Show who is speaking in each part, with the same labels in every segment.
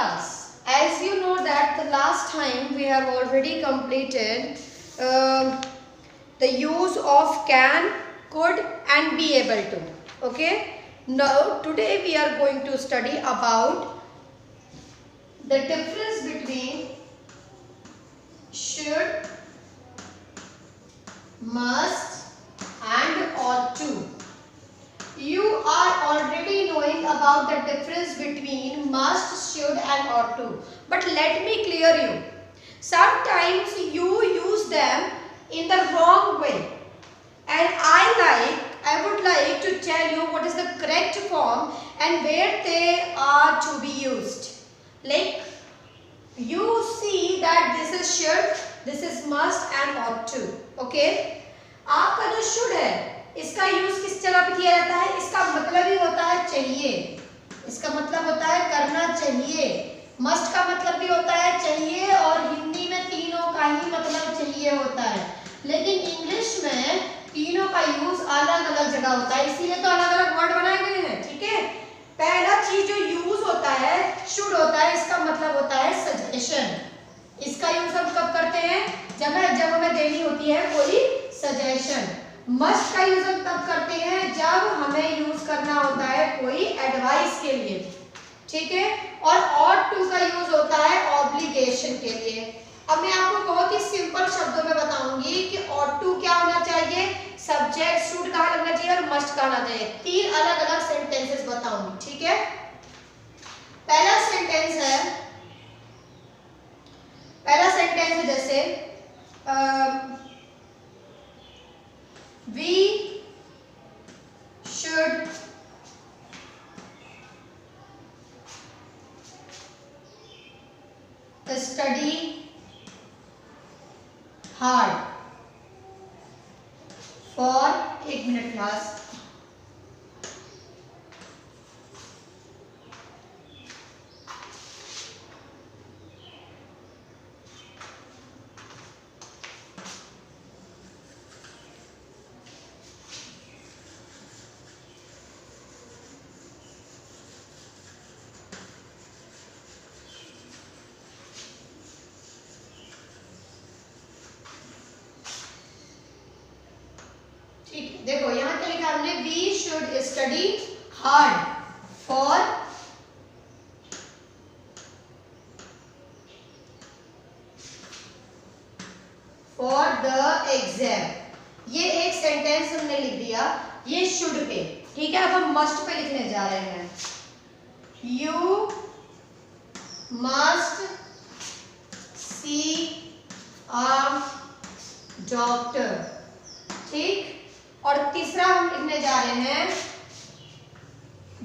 Speaker 1: class. As you know that the last time we have already completed the use of can, could and be able to. Okay. Now today we are going to study about the difference between should, must and ought to. You are already knowing about the difference between must, should and ought to. But let me clear you. Sometimes you use them in the wrong way. And I would like to tell you what is the correct form and where they are to be used. Like you see that this is should, this is must and ought to. Okay? आपका जो should है इसका use किस जगह पे किया जाता है? इसका मतलब ही होता है चाहिए, इसका मतलब होता है करना चाहिए। मस्ट का मतलब भी होता है चाहिए और हिंदी में तीनों का ही मतलब चाहिए होता है, लेकिन इंग्लिश में तीनों का यूज अलग अलग जगह होता है, इसीलिए तो अलग अलग वर्ड बनाए गए हैं। ठीक है, पहला चीज जो यूज होता है शुड होता है, इसका मतलब होता है सजेशन। इसका यूज हम कब करते हैं? जब हमें देनी होती है कोई सजेशन। मस्ट का यूज हम तब करते हैं जब हमें यूज करना होता है कोई एडवाइस के लिए। ठीक है, और ought to का यूज होता है ऑब्लिगेशन के लिए। अब मैं आपको बहुत ही सिंपल शब्दों में बताऊंगी कि ought to क्या होना चाहिए, सब्जेक्ट शुड कहाँ लगना चाहिए और मस्ट कहाँ लगना चाहिए। तीन अलग अलग सेंटेंसेस बताऊंगी। ठीक है, पहला सेंटेंस है जैसे we should study hard for 1 minute class. ठीक है, देखो यहाँ क्या लिखा हमने, we should study hard for the exam. ये एक सेंटेंस हमने लिख दिया, ये शुड पे। ठीक है, अब हम मस्ट पे लिखने जा रहे हैं। You must see a doctor. ठीक, और तीसरा हम लिखने जा रहे हैं,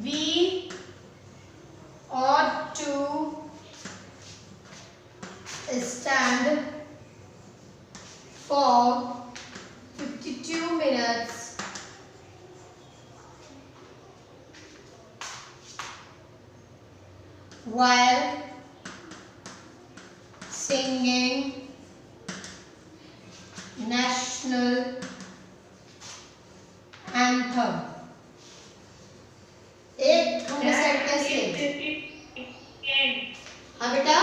Speaker 1: we ought to stand for 52 minutes while singing national anthem। एक हमने सेंटेंस लिख, हाँ बेटा,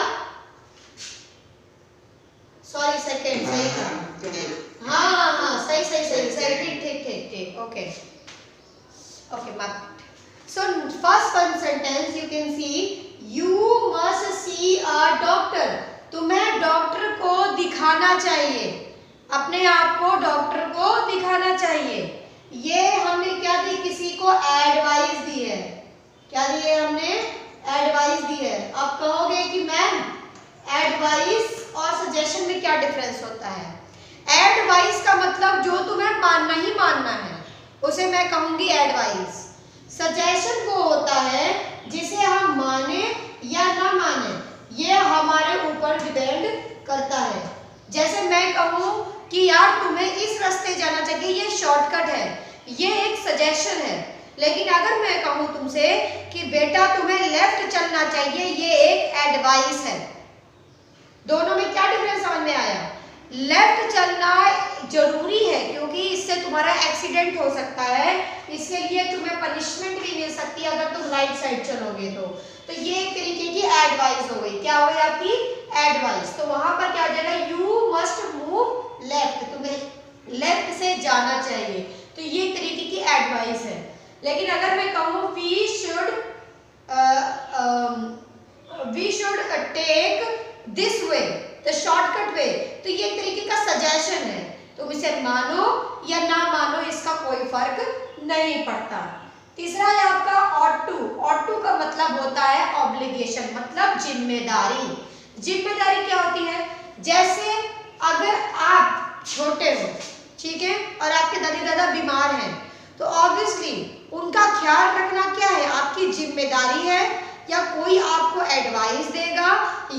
Speaker 1: सॉरी सेकंड, सही था, हाँ सही, ठीक, okay, so first one sentence you can see, you must see a doctor। तुम्हें डॉक्टर को दिखाना चाहिए, अपने आप को डॉक्टर को दिखाना चाहिए। ये हमने क्या दी, किसी को एडवाइस दी है। क्या दी है हमने? एडवाइस दी है। अब कहोगे कि मैम एडवाइस और सजेशन में क्या डिफरेंस होता है? एडवाइस का मतलब जो तुम्हें मानना ही मानना है उसे मैं कहूंगी एडवाइस। सजेशन वो होता है जिसे हम माने या ना माने, ये हमारे ऊपर डिपेंड करता है। जैसे मैं कहूँ कि यार तुम्हें इस रास्ते जाना चाहिए, ये शॉर्टकट है, ये एक सजेशन है। लेकिन अगर मैं कहूँ तुमसे कि बेटा तुम्हें लेफ्ट चलना चाहिए, ये एक एडवाइस है। दोनों में क्या डिफरेंस समझ में आया? लेफ्ट चलना जरूरी है क्योंकि इससे तुम्हारा एक्सीडेंट हो सकता है, इसके लिए तुम्हें पनिशमेंट भी मिल सकती है अगर तुम राइट साइड चलोगे तो तो ये एक तरीके की एडवाइस हो गई। क्या हो गई आपकी? एडवाइस। तो वहां पर क्या हो जाएगा? यू मस्ट मूव लेफ्ट, तुम्हें लेफ्ट से जाना चाहिए। तो ये एक तरीके की एडवाइस है। लेकिन अगर मैं कहूँ we should take this way, the shortcut way, तो ये एक तरीके का सजेशन है। तुम इसे मानो या ना मानो, इसका कोई फर्क नहीं पड़ता। तीसरा है आपका ऑट टू। ऑट टू का मतलब होता है ऑब्लिगेशन, मतलब जिम्मेदारी। जिम्मेदारी क्या होती है? जैसे अगर आप छोटे हो, ठीक है, और आपके दादी दादा बीमार हैं, तो ऑब्वियसली उनका ख्याल रखना क्या है? आपकी जिम्मेदारी है, या कोई आपको एडवाइस देगा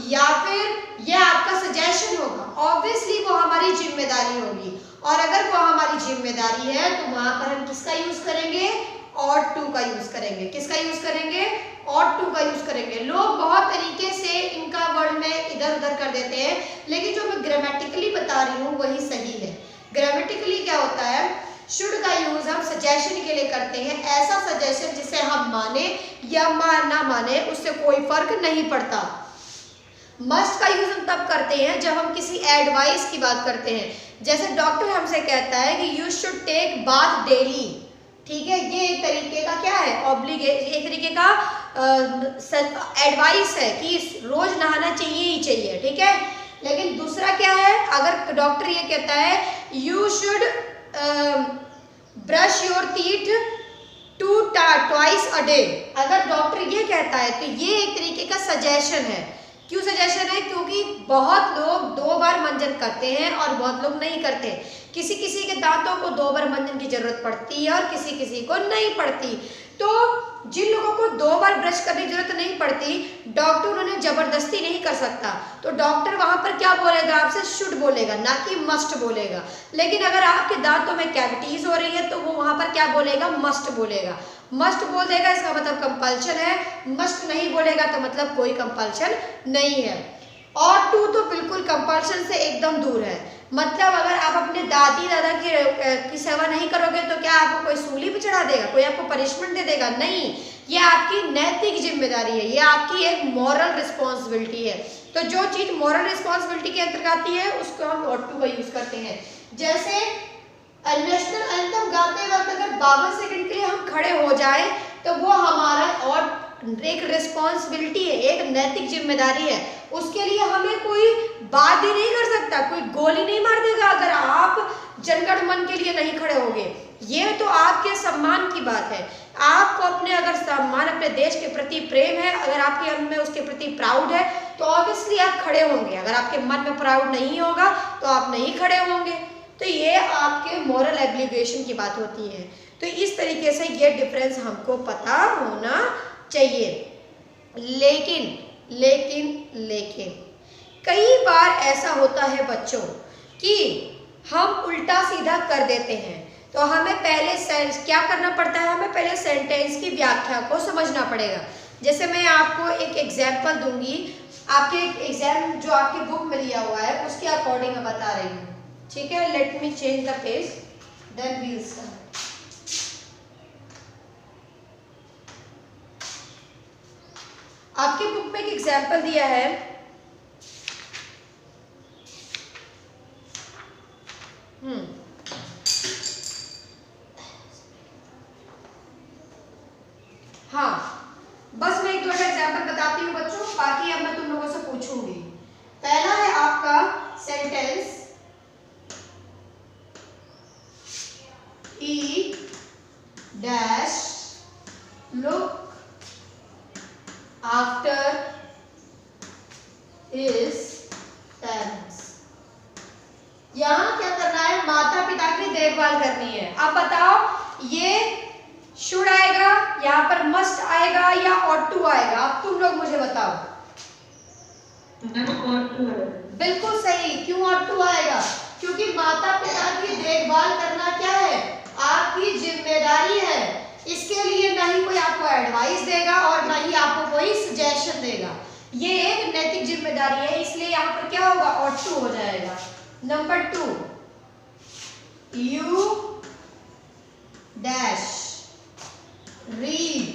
Speaker 1: या फिर यह आपका सजेशन होगा, ऑब्वियसली वो हमारी जिम्मेदारी होगी। और अगर वो हमारी जिम्मेदारी है तो वहां पर हम किसका यूज करेंगे? ought to का यूज करेंगे। किसका यूज करेंगे? ought to का यूज करेंगे। लोग बहुत तरीके से इनका वर्ड में इधर उधर कर देते हैं, लेकिन जो मैं ग्रामेटिकली बता रही हूँ वही सही है। ग्रामेटिकली क्या होता है? शुड का यूज हम सजेशन के लिए करते हैं, ऐसा सजेशन जिसे हम माने या ना माने उससे कोई फर्क नहीं पड़ता। मस्ट का यूज हम तब करते हैं जब हम किसी एडवाइस की बात करते हैं। जैसे डॉक्टर हमसे कहता है कि you should take bath daily, ठीक है, ये एक तरीके का क्या है? ऑब्लिगेशन, एक तरीके का एडवाइस है कि रोज नहाना चाहिए ही चाहिए, ठीक है। लेकिन दूसरा क्या है? अगर डॉक्टर ये कहता है you should brush your teeth twice a day, अगर डॉक्टर ये कहता है तो ये एक तरीके का सजेशन है। क्यों सजेशन है? क्योंकि बहुत लोग 2 बार मंजन करते हैं और बहुत लोग नहीं करते। किसी किसी के दांतों को 2 बार मंजन की जरूरत पड़ती है और किसी किसी को नहीं पड़ती। तो जिन लोगों को 2 बार ब्रश करने की जरूरत नहीं पड़ती, डॉक्टर उन्हें जबरदस्ती नहीं कर सकता, तो डॉक्टर वहां पर क्या बोलेगा? आपसे शुड बोलेगा, ना कि मस्ट बोलेगा। लेकिन अगर आपके दांतों में कैविटीज हो रही है तो वो वहां पर क्या बोलेगा? मस्ट बोलेगा। मस्ट बोल देगा इसका मतलब कंपल्शन है, मस्ट नहीं बोलेगा तो मतलब कोई कंपल्शन नहीं है। और टू तो बिल्कुल कंपल्शन से एकदम दूर है। मतलब अगर आप अपने दादी दादा की सेवा नहीं करोगे तो क्या आपको कोई सूली पे चढ़ा देगा? कोई आपको पनिशमेंट दे देगा? नहीं, ये आपकी नैतिक जिम्मेदारी है, ये आपकी एक मॉरल रिस्पॉन्सिबिलिटी है। तो जो चीज मॉरल रिस्पॉन्सिबिलिटी के अंतर्गत आती है उसको हम ought to का यूज करते हैं। जैसे नेशनल एंथम गाते वक्त अगर 52 सेकंड के लिए हम खड़े हो जाएं तो वो हमारा और एक रिस्पॉन्सिबिलिटी है, एक नैतिक जिम्मेदारी है। उसके लिए हमें कोई बात ही नहीं कर सकता, कोई गोली नहीं मार देगा अगर आप जनगण मन के लिए नहीं खड़े होगे। ये तो आपके सम्मान की बात है। आपको अपने अगर सम्मान, अपने देश के प्रति प्रेम है, अगर आपके मन में उसके प्रति प्राउड है तो ऑब्वियसली आप खड़े होंगे। अगर आपके मन में प्राउड नहीं होगा तो आप नहीं खड़े होंगे। तो ये आपके मॉरल एब्लिगेशन की बात होती है। तो इस तरीके से ये डिफरेंस हमको पता होना चाहिए। लेकिन कई बार ऐसा होता है बच्चों कि हम उल्टा सीधा कर देते हैं। तो हमें पहले क्या करना पड़ता है? हमें पहले सेंटेंस की व्याख्या को समझना पड़ेगा। जैसे मैं आपको एक एग्जाम्पल दूंगी, आपके एग्जाम जो आपकी बुक में लिया हुआ है उसके अकॉर्डिंग मैं बता रही हूँ, ठीक है। Let me change the page, then we will start. आपकी बुक में एक एग्जाम्पल दिया है, हाँ, बस मैं 1-2 एग्जाम्पल बताती हूँ बच्चों, बाकी अब मैं तुम लोगों से पूछूंगी। पहला है आपका sentence, he dash look after his parents। यहाँ क्या करना है? माता पिता की देखभाल करनी है। अब बताओ ये शुड आएगा, यहाँ पर मस्ट आएगा या ought to आएगा? अब तुम लोग मुझे बताओ। बिल्कुल सही। क्यों ought to आएगा? क्योंकि माता पिता की देखभाल करना क्या है? आपकी जिम्मेदारी है। इसके लिए ना ही कोई आपको एडवाइस देगा और ना ही आपको कोई सजेशन देगा। ये एक नैतिक जिम्मेदारी है, इसलिए यहाँ पर क्या होगा? ought to हो जाएगा। Number 2, you dash read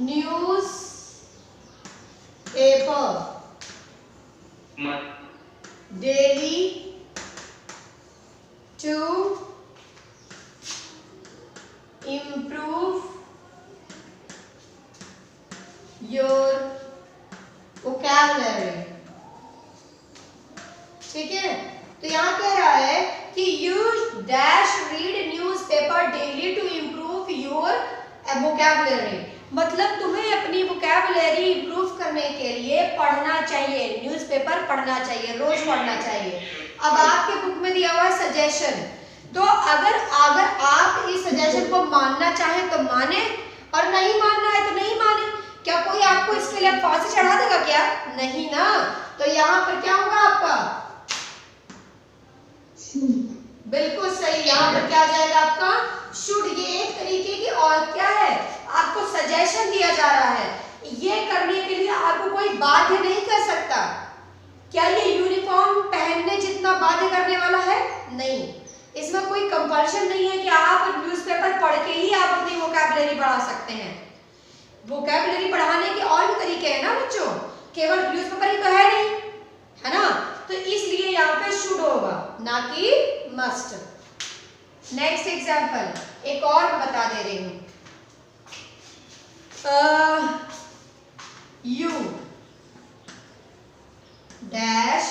Speaker 1: newspaper, daily to improve your vocabulary। ठीक है, तो यहाँ कह रहा है कि you dash read newspaper daily to improve your vocabulary, मतलब तुम्हें अपनी vocabulary improve करने के लिए पढ़ना चाहिए, न्यूज़पेपर पढ़ना चाहिए, रोज पढ़ना चाहिए। अब आपके बुक में दिया हुआ है सजेशन, तो अगर आप इस सजेशन को मानना चाहें तो माने और नहीं मानना है तो नहीं माने। क्या कोई आपको इसके लिए फांसी चढ़ा देगा क्या? नहीं ना। तो यहाँ पर क्या होगा आपका? बिल्कुल सही, यहाँ पर क्या आ जाएगा आपका? शुड। ये एक तरीके की और क्या है, आपको सजेशन दिया जा रहा है, ये करने के लिए आपको कोई बाध्य नहीं कर सकता। क्या ये यूनिफॉर्म पहनने जितना बाध्य करने वाला है? नहीं, इसमें कोई कंपल्शन नहीं है कि आप न्यूज़पेपर पढ़ के ही आप अपनी वोकैबुलरी बढ़ा सकते हैं। वोकैबुलरी बढ़ाने के और भी तरीके हैं ना बच्चों, केवल न्यूज़पेपर ही तो है नहीं, है ना। तो इसलिए यहाँ पे शुड होगा, ना कि मस्ट। नेक्स्ट एग्जाम्पल एक और बता दे रही हूँ। You dash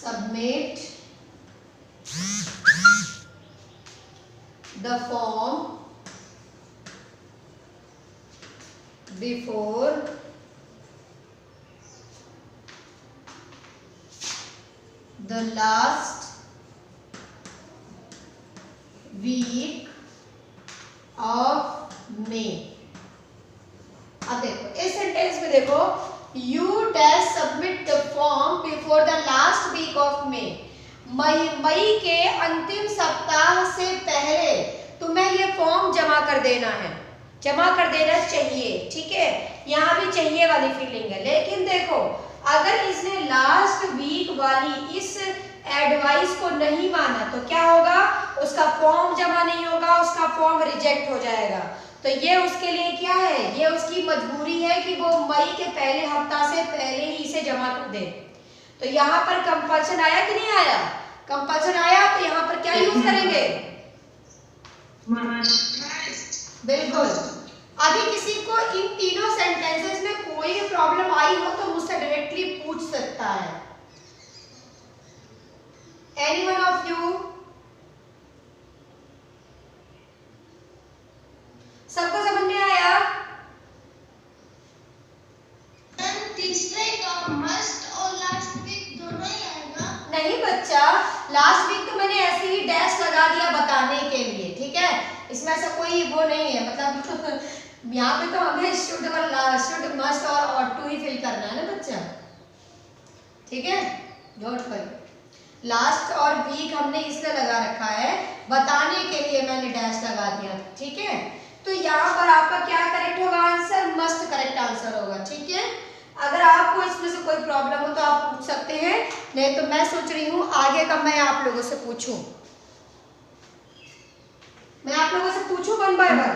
Speaker 1: submit the form before the last week of May। अब देखो इस सेंटेंस में देखो, you dash submit the form before the last week of May। मई के अंतिम सप्ताह से पहले तुम्हें ये फॉर्म जमा कर देना है, जमा कर देना चाहिए। ठीक है, यहाँ भी चाहिए वाली फीलिंग है, लेकिन देखो अगर इसने लास्ट वीक वाली इस एडवाइस को नहीं माना तो क्या होगा? उसका फॉर्म जमा नहीं होगा, उसका फॉर्म रिजेक्ट हो जाएगा। तो ये उसके लिए क्या है, ये उसकी मजबूरी है कि वो मई के पहले हफ्ता से पहले ही इसे जमा कर दे। तो यहाँ पर कंपल्सन आया कि नहीं आया? कंपल्सन आया, तो यहाँ पर क्या यूज करेंगे? बिल्कुल। अभी किसी को इन तीनों सेंटेंसेस में कोई भी प्रॉब्लम आई हो तो मुझसे डायरेक्टली पूछ सकता है। Anyone of you? सबको समझ में आया?
Speaker 2: तीसरे का मस्ट और लास्ट वीक दोनों ही आएगा?
Speaker 1: नहीं बच्चा, लास्ट वीक तो मैंने ऐसे ही डैश लगा दिया बताने के लिए। ठीक है, इसमें ऐसा कोई वो नहीं है, मतलब यहाँ पे तो हमें शुड मस्ट और ऑट टू ही फिल करना है ना बच्चा। ठीक है, डोंट वरी। लास्ट और वीक हमने इसलिए लगा रखा है, बताने के लिए मैंने डैश लगा दिया। ठीक है, तो यहाँ पर आपका क्या करेक्ट होगा आंसर? मस्ट करेक्ट आंसर होगा। ठीक है, अगर आपको इसमें से कोई प्रॉब्लम हो तो आप पूछ सकते हैं, नहीं तो मैं सोच रही हूँ आगे का मैं आप लोगों से पूछूं। मैं आप लोगों से पूछूं वन बाय वन।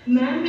Speaker 2: मैम